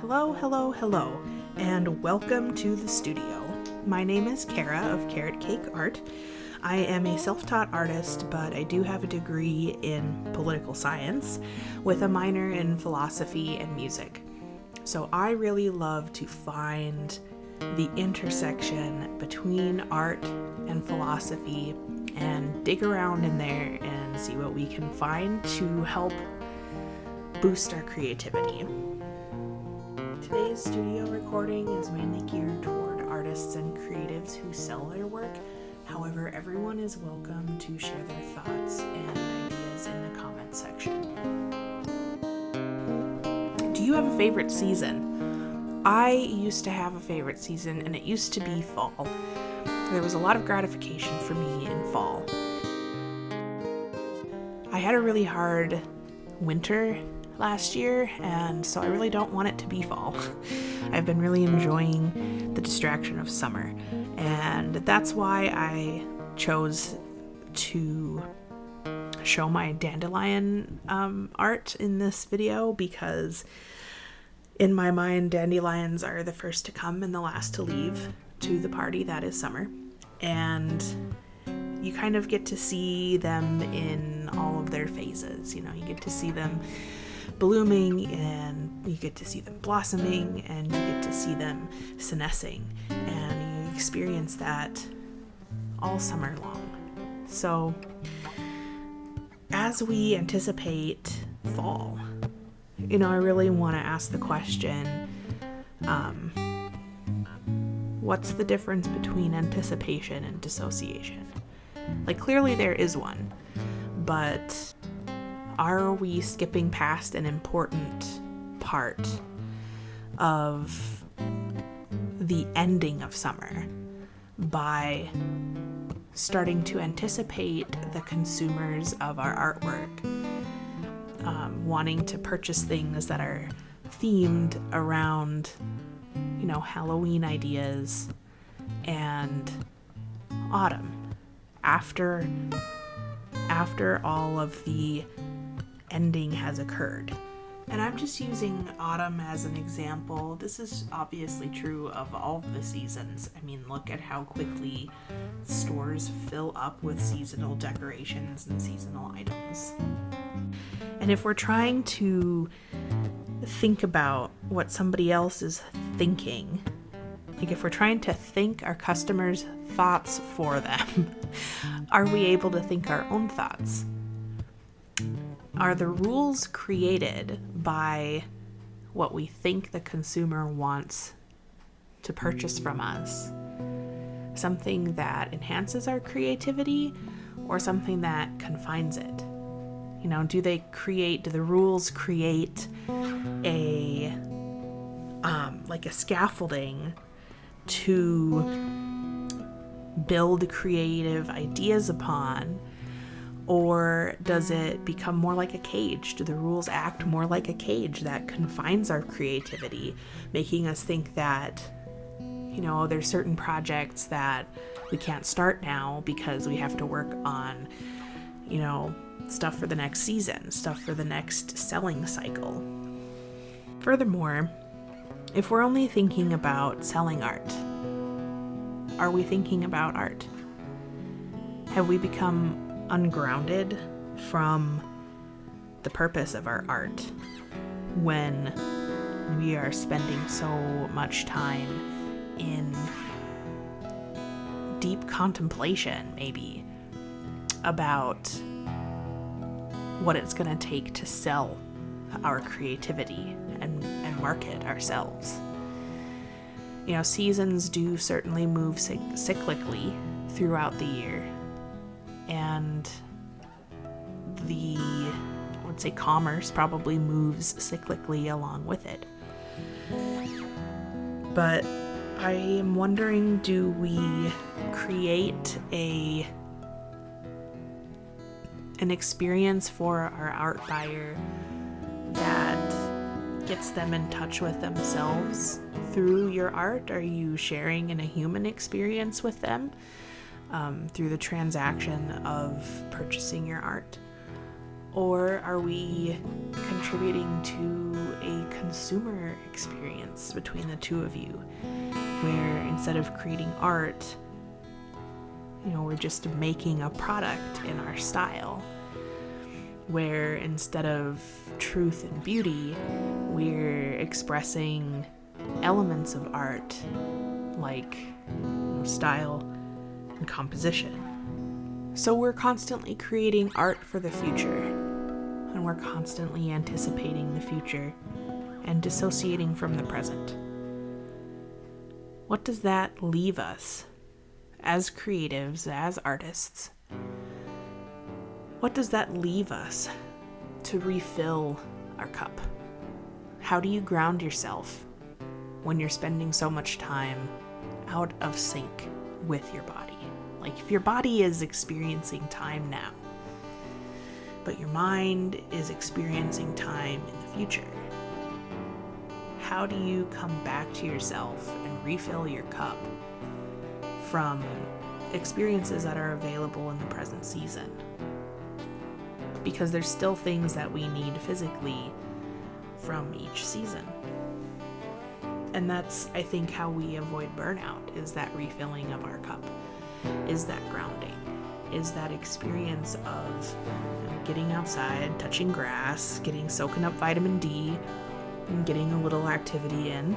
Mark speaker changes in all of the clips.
Speaker 1: Hello, and welcome to the studio. My name is Kara of Carrot Cake Art. I am a self-taught artist, but I do have a degree in political science with a minor in philosophy and music. So I really love to find the intersection between art and philosophy and dig around in there and see what we can find to help boost our creativity. Today's studio recording is mainly geared toward artists and creatives who sell their work. However, everyone is welcome to share their thoughts and ideas in the comment section. Do you have a favorite season? I used to have a favorite season, and it used to be fall. There was a lot of gratification for me in fall. I had a really hard winter last year, and so I really don't want it to be fall. I've been really enjoying the distraction of summer, and that's why I chose to show my dandelion art in this video, because in my mind, dandelions are the first to come and the last to leave to the party that is summer. And you kind of get to see them in all of their phases. You get to see them blooming, and you get to see them blossoming, and you get to see them senescing, and you experience that all summer long. So as we anticipate fall, I really want to ask the question, what's the difference between anticipation and dissociation? Clearly there is one, but are we skipping past an important part of the ending of summer by starting to anticipate the consumers of our artwork wanting to purchase things that are themed around, Halloween ideas and autumn after all of the ending has occurred. And I'm just using autumn as an example. This is obviously true of all of the seasons. Look at how quickly stores fill up with seasonal decorations and seasonal items. And if we're trying to think about what somebody else is thinking, if we're trying to think our customers' thoughts for them, are we able to think our own thoughts? Are the rules created by what we think the consumer wants to purchase from us something that enhances our creativity or something that confines it? Do the rules create a scaffolding to build creative ideas upon, or does it become more like a cage? Do the rules act more like a cage that confines our creativity, making us think that, there's certain projects that we can't start now because we have to work on, stuff for the next season, stuff for the next selling cycle. Furthermore, if we're only thinking about selling art, are we thinking about art? Have we become ungrounded from the purpose of our art when we are spending so much time in deep contemplation, maybe, about what it's going to take to sell our creativity and market ourselves? Seasons do certainly move cyclically throughout the year, and commerce probably moves cyclically along with it. But I am wondering, do we create an experience for our art buyer that gets them in touch with themselves through your art? Are you sharing in a human experience with them through the transaction of purchasing your art? Or are we contributing to a consumer experience between the two of you, where instead of creating art, we're just making a product in our style, where instead of truth and beauty, we're expressing elements of art like style and composition. So we're constantly creating art for the future, and we're constantly anticipating the future and dissociating from the present. What does that leave us as creatives, as artists? What does that leave us to refill our cup? How do you ground yourself when you're spending so much time out of sync with your body? Like, if your body is experiencing time now, but your mind is experiencing time in the future, how do you come back to yourself and refill your cup from experiences that are available in the present season? Because there's still things that we need physically from each season. And that's, I think, how we avoid burnout, is that refilling of our cup, is that grounding, is that experience of getting outside, touching grass, soaking up vitamin D, and getting a little activity in.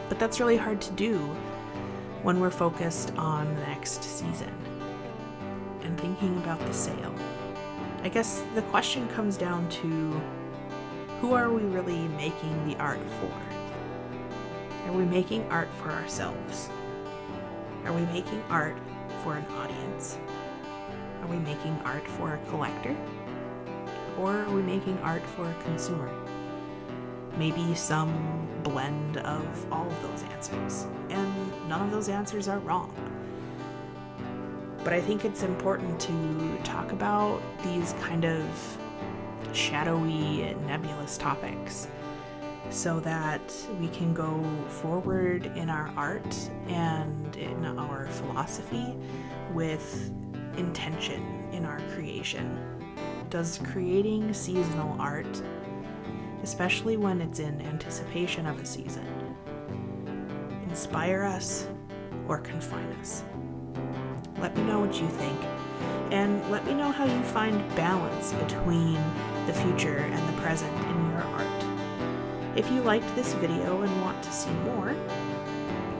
Speaker 1: But that's really hard to do when we're focused on the next season and thinking about the sale. I guess the question comes down to, who are we really making the art for? Are we making art for ourselves? Are we making art for an audience? Are we making art for a collector? Or are we making art for a consumer? Maybe some blend of all of those answers, and none of those answers are wrong. But I think it's important to talk about these kind of shadowy, nebulous topics so that we can go forward in our art and in our philosophy with intention in our creation. Does creating seasonal art, especially when it's in anticipation of a season, inspire us or confine us? Let me know what you think, and let me know how you find balance between the future and the present in your art. If you liked this video and want to see more,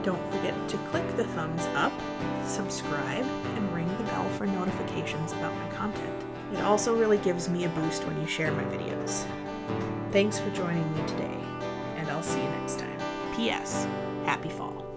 Speaker 1: don't forget to click the thumbs up, subscribe, and ring the bell for notifications about my content. It also really gives me a boost when you share my videos. Thanks for joining me today, and I'll see you next time. P.S. Happy fall.